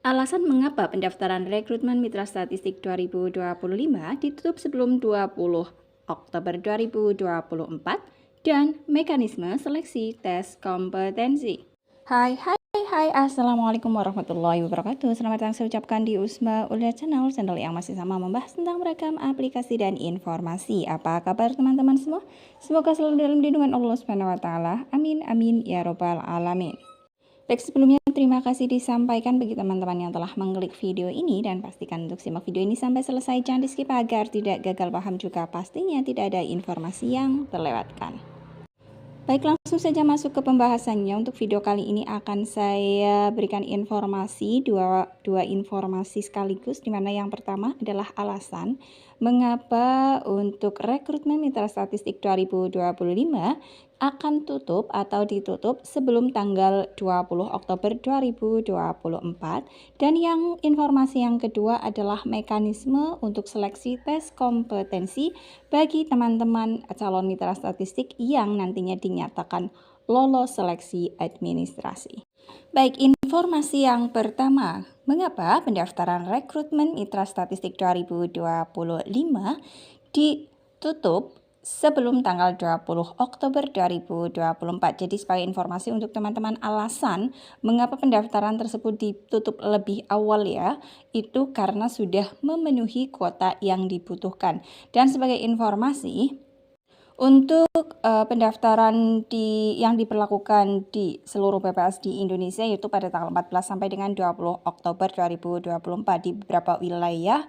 Alasan mengapa pendaftaran rekrutmen Mitra Statistik 2025 ditutup sebelum 20 Oktober 2024 dan mekanisme seleksi tes kompetensi. Hai, Assalamualaikum warahmatullahi wabarakatuh. Selamat datang saya ucapkan di Usma Ulia Channel yang masih sama membahas tentang beragam aplikasi dan informasi. Apa kabar teman-teman semua? Semoga selalu dalam lindungan Allah Subhanahu wa taala. Amin amin ya robbal alamin. Baik, sebelumnya terima kasih disampaikan bagi teman-teman yang telah mengklik video ini, dan pastikan untuk simak video ini sampai selesai, jangan di skip agar tidak gagal paham, juga pastinya tidak ada informasi yang terlewatkan. Baik, langsung saja masuk ke pembahasannya. Untuk video kali ini akan saya berikan informasi, dua informasi sekaligus, dimana yang pertama adalah alasan mengapa untuk rekrutmen Mitra Statistik 2025 akan tutup atau ditutup sebelum tanggal 20 Oktober 2024. Dan yang informasi yang kedua adalah mekanisme untuk seleksi tes kompetensi bagi teman-teman calon mitra statistik yang nantinya dinyatakan lolos seleksi administrasi. Baik, informasi yang pertama, mengapa pendaftaran rekrutmen Mitra Statistik 2025 ditutup sebelum tanggal 20 Oktober 2024. Jadi sebagai informasi untuk teman-teman, alasan mengapa pendaftaran tersebut ditutup lebih awal ya, itu karena sudah memenuhi kuota yang dibutuhkan. Dan sebagai informasi, untuk pendaftaran yang diberlakukan di seluruh PPS di Indonesia, yaitu pada tanggal 14 sampai dengan 20 Oktober 2024 di beberapa wilayah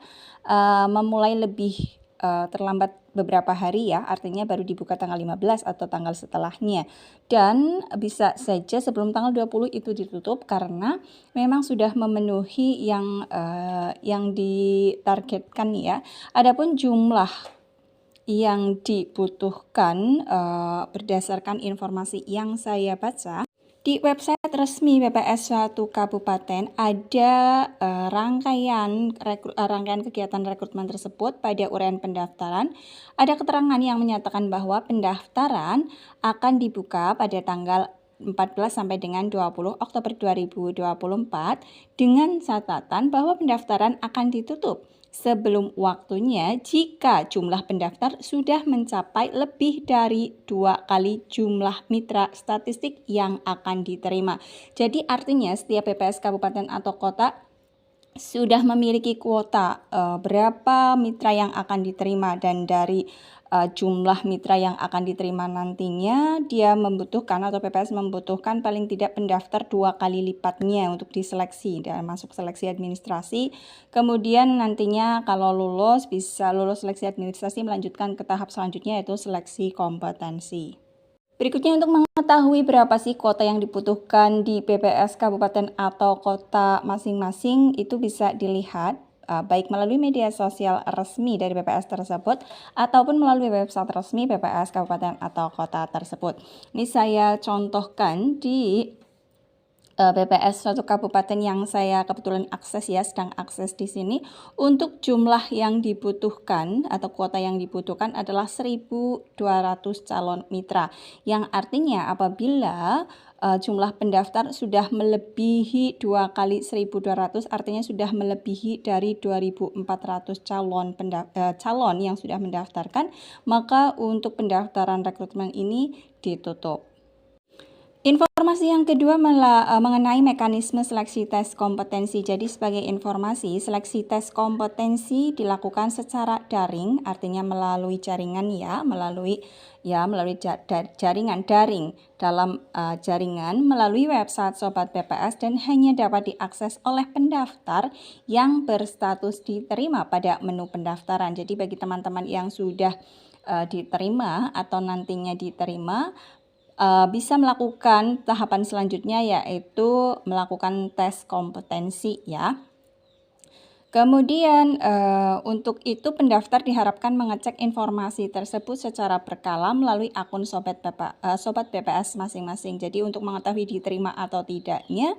memulai lebih terlambat beberapa hari ya, artinya baru dibuka tanggal 15 atau tanggal setelahnya. Dan bisa saja sebelum tanggal 20 itu ditutup karena memang sudah memenuhi yang ditargetkan ya. Adapun jumlah yang dibutuhkan berdasarkan informasi yang saya baca di website resmi PPS suatu kabupaten, ada rangkaian kegiatan rekrutmen tersebut. Pada uraian pendaftaran ada keterangan yang menyatakan bahwa pendaftaran akan dibuka pada tanggal 14 sampai dengan 20 Oktober 2024 dengan catatan bahwa pendaftaran akan ditutup sebelum waktunya jika jumlah pendaftar sudah mencapai lebih dari 2 kali jumlah mitra statistik yang akan diterima. Jadi artinya setiap PPS kabupaten atau kota sudah memiliki kuota berapa mitra yang akan diterima, dan dari jumlah mitra yang akan diterima nantinya dia membutuhkan atau PPS membutuhkan paling tidak pendaftar 2 kali lipatnya untuk diseleksi dan masuk seleksi administrasi. Kemudian nantinya kalau lulus, bisa lulus seleksi administrasi, melanjutkan ke tahap selanjutnya yaitu seleksi kompetensi. Berikutnya, untuk mengetahui berapa sih kuota yang dibutuhkan di PPS kabupaten atau kota masing-masing, itu bisa dilihat baik melalui media sosial resmi dari PPS tersebut ataupun melalui website resmi PPS kabupaten atau kota tersebut. Ini saya contohkan di PPS suatu kabupaten yang saya kebetulan akses ya, sedang akses di sini. Untuk jumlah yang dibutuhkan atau kuota yang dibutuhkan adalah 1.200 calon mitra, yang artinya apabila jumlah pendaftar sudah melebihi 2 kali 1.200, artinya sudah melebihi dari 2.400 calon yang sudah mendaftarkan, maka untuk pendaftaran rekrutmen ini ditutup. Informasi yang kedua mengenai mekanisme seleksi tes kompetensi. Jadi sebagai informasi, seleksi tes kompetensi dilakukan secara daring, artinya melalui jaringan ya, melalui jaringan daring dalam jaringan melalui website Sobat PPS, dan hanya dapat diakses oleh pendaftar yang berstatus diterima pada menu pendaftaran. Jadi bagi teman-teman yang sudah diterima atau nantinya diterima, bisa melakukan tahapan selanjutnya, yaitu melakukan tes kompetensi ya. Kemudian untuk itu pendaftar diharapkan mengecek informasi tersebut secara berkala melalui akun Sobat PPS masing-masing. Jadi untuk mengetahui diterima atau tidaknya,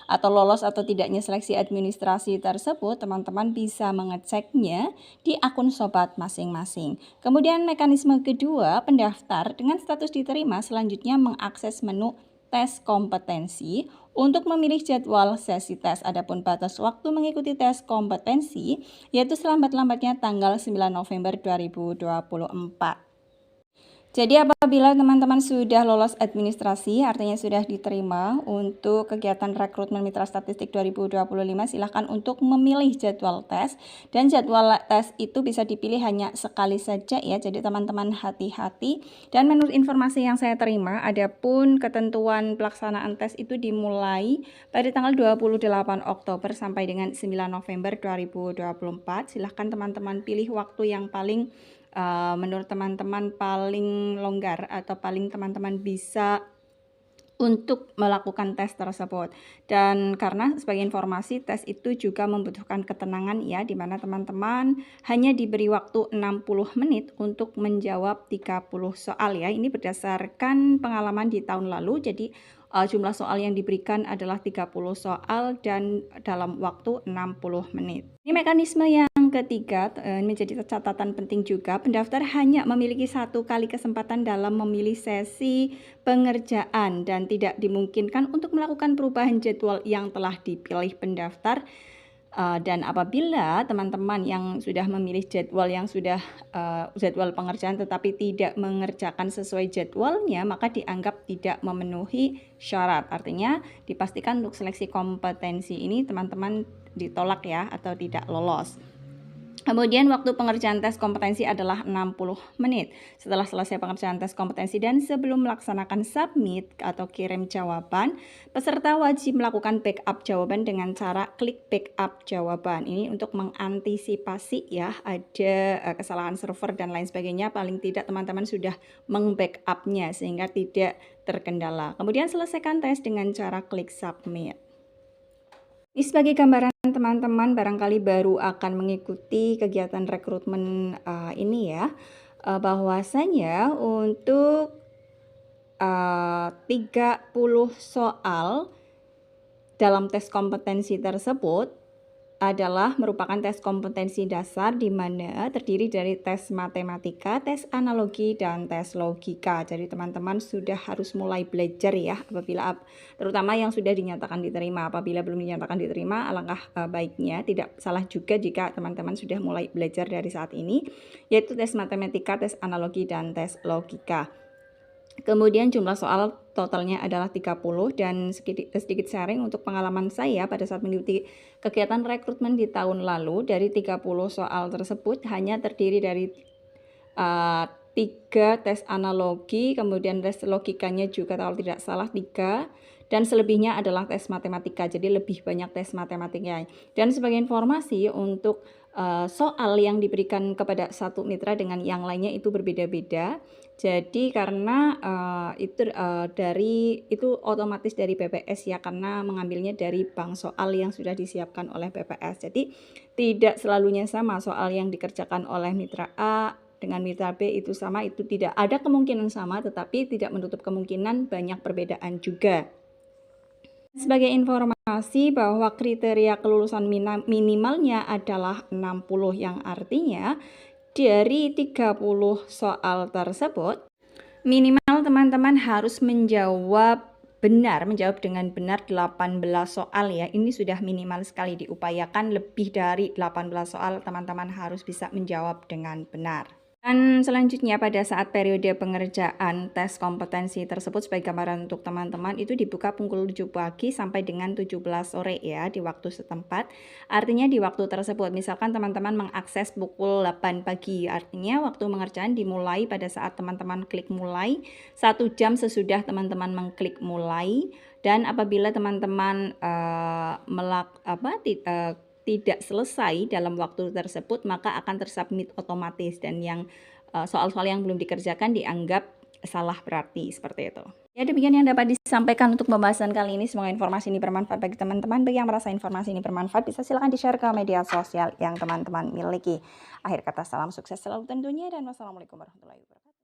atau lolos atau tidaknya seleksi administrasi tersebut, teman-teman bisa mengeceknya di akun sobat masing-masing. Kemudian mekanisme kedua, pendaftar dengan status diterima selanjutnya mengakses menu tes kompetensi untuk memilih jadwal sesi tes. Adapun batas waktu mengikuti tes kompetensi yaitu selambat-lambatnya tanggal 9 November 2024. Jadi apabila teman-teman sudah lolos administrasi, artinya sudah diterima untuk kegiatan rekrutmen Mitra Statistik 2025, silahkan untuk memilih jadwal tes. Dan jadwal tes itu bisa dipilih hanya sekali saja ya, jadi teman-teman hati-hati. Dan menurut informasi yang saya terima, adapun ketentuan pelaksanaan tes itu dimulai pada tanggal 28 Oktober sampai dengan 9 November 2024. Silahkan teman-teman pilih waktu yang paling menurut teman-teman paling longgar atau paling teman-teman bisa untuk melakukan tes tersebut. Dan karena sebagai informasi, tes itu juga membutuhkan ketenangan ya, di mana teman-teman hanya diberi waktu 60 menit untuk menjawab 30 soal ya. Ini berdasarkan pengalaman di tahun lalu. Jadi jumlah soal yang diberikan adalah 30 soal dan dalam waktu 60 menit. Ini mekanisme yang ketiga, menjadi catatan penting juga, pendaftar hanya memiliki 1 kali kesempatan dalam memilih sesi pengerjaan dan tidak dimungkinkan untuk melakukan perubahan jadwal yang telah dipilih pendaftar. Dan apabila teman-teman yang sudah memilih jadwal yang sudah jadwal pengerjaan tetapi tidak mengerjakan sesuai jadwalnya, maka dianggap tidak memenuhi syarat. Artinya dipastikan untuk seleksi kompetensi ini teman-teman ditolak ya, atau tidak lolos. Kemudian waktu pengerjaan tes kompetensi adalah 60 menit. Setelah selesai pengerjaan tes kompetensi dan sebelum melaksanakan submit atau kirim jawaban, peserta wajib melakukan backup jawaban dengan cara klik backup jawaban. Ini untuk mengantisipasi ya ada kesalahan server dan lain sebagainya. Paling tidak teman-teman sudah meng-backupnya sehingga tidak terkendala. Kemudian selesaikan tes dengan cara klik submit. Ini sebagai gambaran teman-teman barangkali baru akan mengikuti kegiatan rekrutmen ini ya, bahwasanya untuk 30 soal dalam tes kompetensi tersebut adalah merupakan tes kompetensi dasar di mana terdiri dari tes matematika, tes analogi, dan tes logika. Jadi teman-teman sudah harus mulai belajar ya, apabila terutama yang sudah dinyatakan diterima. Apabila belum dinyatakan diterima, alangkah baiknya tidak salah juga jika teman-teman sudah mulai belajar dari saat ini, yaitu tes matematika, tes analogi, dan tes logika. Kemudian jumlah soal totalnya adalah 30 dan sedikit sharing untuk pengalaman saya pada saat mengikuti kegiatan rekrutmen di tahun lalu. Dari 30 soal tersebut hanya terdiri dari 3 tes analogi, kemudian tes logikanya juga kalau tidak salah 3, dan selebihnya adalah tes matematika, jadi lebih banyak tes matematikanya. Dan sebagai informasi untuk soal yang diberikan kepada satu mitra dengan yang lainnya itu berbeda-beda. Jadi karena itu otomatis dari BPS ya, karena mengambilnya dari bank soal yang sudah disiapkan oleh BPS. Jadi tidak selalunya sama soal yang dikerjakan oleh mitra A dengan mitra B itu sama, itu tidak ada kemungkinan sama, tetapi tidak menutup kemungkinan banyak perbedaan juga. Sebagai informasi bahwa kriteria kelulusan minimalnya adalah 60, yang artinya dari 30 soal tersebut minimal teman-teman harus menjawab dengan benar 18 soal ya. Ini sudah minimal sekali, diupayakan lebih dari 18 soal teman-teman harus bisa menjawab dengan benar. Dan selanjutnya pada saat periode pengerjaan tes kompetensi tersebut sebagai gambaran untuk teman-teman itu dibuka pukul 7 pagi sampai dengan 17 sore ya di waktu setempat. Artinya di waktu tersebut misalkan teman-teman mengakses pukul 8 pagi, artinya waktu pengerjaan dimulai pada saat teman-teman klik mulai, 1 jam sesudah teman-teman mengklik mulai. Dan apabila teman-teman tidak selesai dalam waktu tersebut, maka akan tersubmit otomatis, dan yang soal-soal yang belum dikerjakan dianggap salah berarti, seperti itu. Ya, demikian yang dapat disampaikan untuk pembahasan kali ini. Semoga informasi ini bermanfaat bagi teman-teman. Bagi yang merasa informasi ini bermanfaat, bisa silakan di-share ke media sosial yang teman-teman miliki. Akhir kata, salam sukses selalu tentunya, dan wassalamualaikum warahmatullahi wabarakatuh.